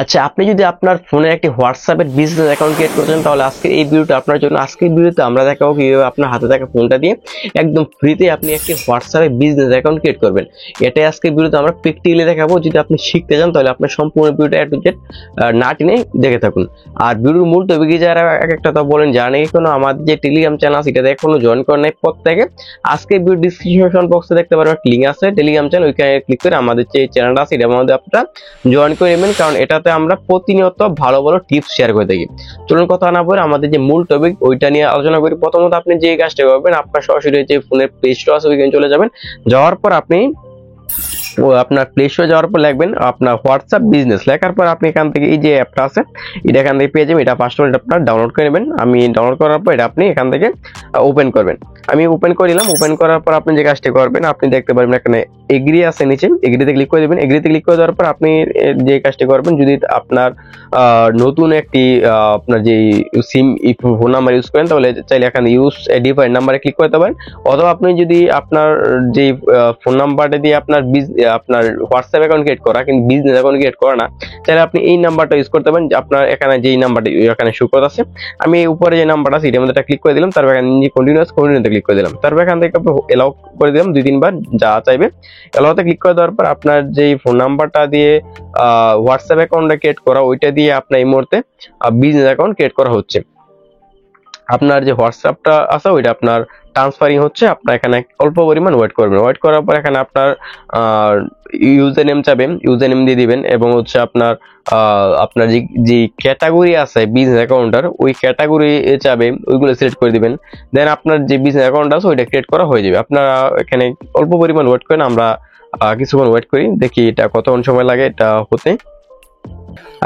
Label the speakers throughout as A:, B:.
A: আচ্ছা, আপনি যদি আপনার ফোনে একটি হোয়াটসঅ্যাপের বিজনেস অ্যাকাউন্ট ক্রিয়েট করছেন, তাহলে আজকের এই ভিডিওটা আপনার জন্য। আজকের ভিডিওতে আমরা দেখাবো কিভাবে আপনার হাতে থাকা ফোনটা দিয়ে একদম ফ্রিতে আপনি একটি হোয়াটসঅ্যাপে বিজনেস অ্যাকাউন্ট ক্রিয়েট করবেন। এটাই আজকের ভিডিওতে আমরা প্র্যাকটিক্যালি দেখাবো। যদি আপনি শিখতে চান তাহলে আপনার সম্পূর্ণ ভিডিওটা এ টু জেড না টেনে দেখে থাকুন। আর ভিডিওর মূল টপিকে যারা এক একটা তো বলেন জানে কোনো আমাদের যে টেলিগ্রাম চ্যানেল আছে এটাতে এখনো জয়েন করেন নাই, প্রত্যেকে আজকের ভিডিও ডিসক্রিপশন বক্সে দেখতে পারবেন একটা লিঙ্ক আছে টেলিগ্রাম চ্যানেল, ওইখানে ক্লিক করে আমাদের যে চ্যানেলটা আছে এটার মধ্যে আপনারা জয়েন করে নেবেন, কারণ এটাতে আমরা প্রতিনিয়ত ভালো ভালো টিপস শেয়ার করে থাকি। চলুন কথা না বলে আমাদের যে মূল টপিক ওইটা নিয়ে আলোচনা করি। প্রথমত আপনি যে কাজটা করবেন, আপনার সরাসরি যে ফোনের প্লে স্টোর আছে ওইখানে চলে যাবেন। যাওয়ার পর আপনি আপনার প্লে স্টোরে যাওয়ার পর লিখবেন আপনার হোয়াটসঅ্যাপ বিজনেস। লেখার পর আপনি এখান থেকে এই যে অ্যাপটা আছে এটা এখান থেকে পেয়ে যাবেন। এটা ফার্স্ট অফ অল আপনার ডাউনলোড করে নেবেন। আমি ডাউনলোড করার পর এটা আপনি এখান থেকে ওপেন করবেন। আমি ওপেন করে নিলাম। ওপেন করার পর আপনি যে কাজটি করবেন, আপনি দেখতে পারবেন এখানে এগ্রি আছে নিচে, এগ্রিতে ক্লিক করে দেবেন। এগ্রিতে ক্লিক করে দেওয়ার পর আপনি যে কাজটি করবেন, যদি আপনার নতুন একটি আপনার যে সিম ফোন নাম্বার ইউজ করেন তাহলে চাইলে এখানে ইউজ ডিফারেন্ট নাম্বারে ক্লিক করতে পারেন, অথবা আপনি যদি আপনার যে ফোন নাম্বারটা দিয়ে আপনার হোয়াটসঅ্যাপ অ্যাকাউন্ট ক্রিয়েট করা কিন্তু বিজনেস অ্যাকাউন্ট ক্রিয়েট করা না, তাহলে আপনি এই নাম্বারটা ইউজ করতে পারেন। আপনার এখানে যেই নাম্বারটা এখানে শো করতে আছে, আমি উপরে যে নাম্বারটা আছে এটার মধ্যে ক্লিক করে দিলাম। তারপর এখানে কন্টিনিউতে ক্লিক করে দিলাম। তারপর এখান থেকে এলাও করে দিলাম 2-3 বার যা চাইবে। এলাওতে ক্লিক করে দেওয়ার পর আপনার যেই ফোন নাম্বারটা দিয়ে হোয়াটসঅ্যাপ অ্যাকাউন্টটা ক্রিয়েট করা ওইটা দিয়ে আপনার এই মুহূর্তে বিজনেস অ্যাকাউন্ট ক্রিয়েট করা হচ্ছে। আপনার যে হোয়াটসঅ্যাপটা আছে ওইটা আপনার ট্রান্সফারিং হচ্ছে। আপনার এখানে অল্প পরিমাণ ওয়েট করবেন। ওয়েট করার পর এখানে আপনার ইউজার নেম চাবেন, ইউজার নেম দিয়ে দিবেন, এবং হচ্ছে আপনার আপনার যে ক্যাটাগরি আছে বিজনেস অ্যাকাউন্টার ওই ক্যাটাগরি চাবে ওইগুলো সিলেক্ট করে দিবেন। দেন আপনার যে বিজনেস অ্যাকাউন্ট আছে ওইটা ক্রিয়েট করা হয়ে যাবে। আপনারা এখানে অল্প পরিমাণ ওয়েট করেন, আমরা কিছুক্ষণ ওয়েট করি, দেখি এটা কতক্ষণ সময় লাগে এটা হতে।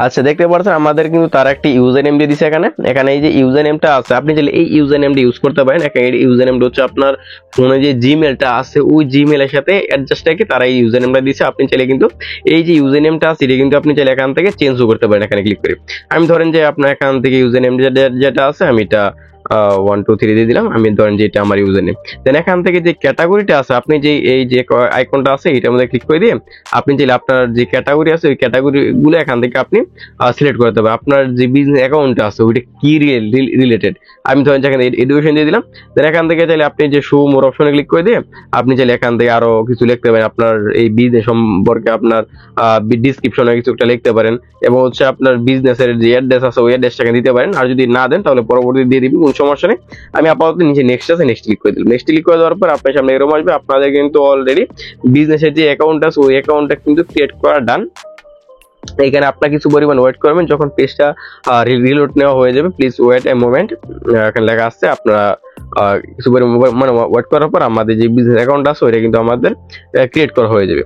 A: আচ্ছা, দেখতে পাচ্ছেন আমাদের কিন্তু তার একটি ইউজার নেম দিয়ে দিছে। এখানে এই যে ইউজার নেমটা আছে আপনি চাইলে এই ইউজার নেমটা ইউজ করতে পারেন। এখানে এই ইউজার নেমটা হচ্ছে আপনার ফোনে যে জিমেলটা আছে ওই জিমেলের সাথে অ্যাডজাস্ট রেখে তারা এই ইউজার নেমটা দিয়েছে। আপনি চাইলে কিন্তু এই যে ইউজার নেমটা আছে এটা কিন্তু আপনি চাইলে এখান থেকে চেঞ্জও করতে পারেন এখানে ক্লিক করে। আমি ধরেন যে আপনার এখান থেকে ইউজার নেম যেটা আছে আমি এটা 1 2 3 দিয়ে দিলাম। আমি ধরেন যে এটা আমার ইউজার নেম। দেন এখান থেকে যে ক্যাটাগরিটা আছে আপনি যে এই যে আইকনটা আছে এটার মধ্যে ক্লিক করে দিয়ে আপনি চাইলে আপনার যে ক্যাটাগরি আছে ওই ক্যাটাগরি গুলো এখান থেকে আপনি সিলেক্ট করতে হবে। আপনার যে বিজনেস অ্যাকাউন্টটা আছে ওইটা কি রিলেটেড, আমি ধরেন এখানে এডুকেশন দিয়ে দিলাম। দেন এখান থেকে চাইলে আপনি যে শো মোর অপশনে ক্লিক করে দিয়ে আপনি চাইলে এখান থেকে আরো কিছু লিখতে পারেন। আপনার এই বিজনেস সম্পর্কে আপনার ডিসক্রিপশনে কিছু একটা লিখতে পারেন, এবং হচ্ছে আপনার বিজনেসের যে অ্যাড্রেস আছে ওই অ্যাড্রেসটাকে দিতে পারেন। আর যদি না দেন তাহলে পরবর্তী দিয়ে দিবেন, কোনো সমস্যা নেই। আমি আপাতত নিচে নেক্সট আছে নেক্সট ক্লিক করে দিলাম। নেক্সট ক্লিক করে দেওয়ার পর আপনার সামনে এরকম আসবে। আপনাদের কিন্তু অলরেডি বিজনেসের যে অ্যাকাউন্ট আছে ওই অ্যাকাউন্টটা কিন্তু ক্রিয়েট করা ডান। এখানে আপনার কিছু পরিমাণ ওয়েট করবেন, যখন পেজটা রিলোড নেওয়া হয়ে যাবে প্লিজ ওয়েট এ মোমেন্ট এখানে লেখা আছে। আপনারা কিছু পরিমাণ মানে ওয়েট করার পর আমাদের যে বিজনেস অ্যাকাউন্ট আছে ওইটা কিন্তু আমাদের ক্রিয়েট করা হয়ে যাবে।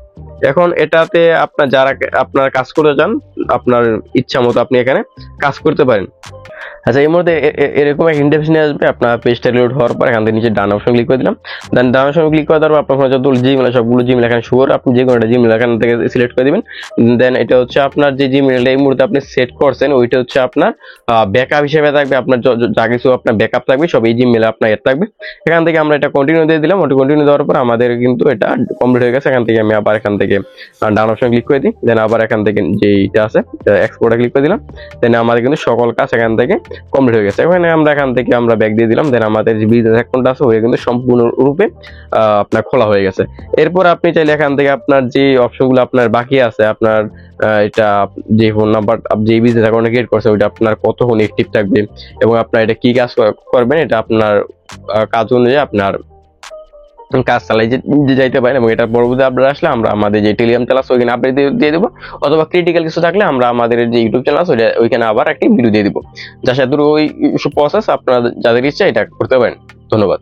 A: এখন এটাতে আপনার যারা আপনার কাজ করতে চান আপনার ইচ্ছা মতো আপনি এখানে কাজ করতে পারেন। আচ্ছা, এই মুহূর্তে এরকম একটা ইন্টারফেস নিয়ে আসবে। আপনার পেজটা লোড হওয়ার পর এখান থেকে নিচে ডান অপশন ক্লিক করে দিলাম। দেন ডান অপশন ক্লিক করে দেওয়ার পর আপনার যতগুলো জিমেল সবগুলো জিমেল এখানে শুয়োর আপনি যে কোনো একটা জিমেল এখান থেকে সিলেক্ট করে দিবেন। দেন এটা হচ্ছে আপনার যে জিমেলটা এই মুহূর্তে আপনি সেট করছেন ওইটা হচ্ছে আপনার ব্যাকআপ হিসেবে থাকবে। আপনার যা কিছু আপনার ব্যাকআপ থাকবে সব এই জিমেলে আপনার এর থাকবে। এখান থেকে আমরা এটা কন্টিনিউ দিয়ে দিলাম। ওটা কন্টিনিউ দেওয়ার পর আমাদের কিন্তু এটা কমপ্লিট হয়ে গেছে। এখান থেকে আমি আবার এখান থেকে ডান অপশন ক্লিক করে দিই। দেন আবার এখান থেকে যেইটা আছে এক্সপোর্টে ক্লিক করে দিলাম। দেন আমাদের কিন্তু সকল কাজ এখান থেকে কমপ্লিট হয়ে গেছে। এখানে আমরা এখান থেকে আমরা ব্যাক দিয়ে দিলাম। দেন আমাদের যে বিজনেস অ্যাকাউন্ট আছে ওই কিন্তু সম্পূর্ণরূপে আপনার খোলা হয়ে গেছে। এরপর আপনি চাইলে এখান থেকে আপনার যে অপশনগুলো আপনার বাকি আছে, আপনার এটা যে ফোন নাম্বার যে বিজনেস অ্যাকাউন্টে ক্রিয়েট করছে ওইটা আপনার কতক্ষণ অ্যাক্টিভ থাকবে এবং আপনার এটা কি কাজ করবেন এটা আপনার কাজ অনুযায়ী আপনার কাজ চালাই যাইতে পারেন। এবং এটা পরবর্তী আপডেট আসলে আমরা আমাদের যে টেলিগ্রাম চ্যানেল আছে ওইখানে আপডেট দিয়ে দেবো, অথবা ক্রিটিক্যাল কিছু থাকলে আমরা আমাদের যে ইউটিউব চ্যানেল আছে ওইখানে আবার একটি ভিডিও দিয়ে দিব, যার সাথে ওই প্রসেস আপনারা যাদের ইচ্ছা এটা করতে পারেন। ধন্যবাদ।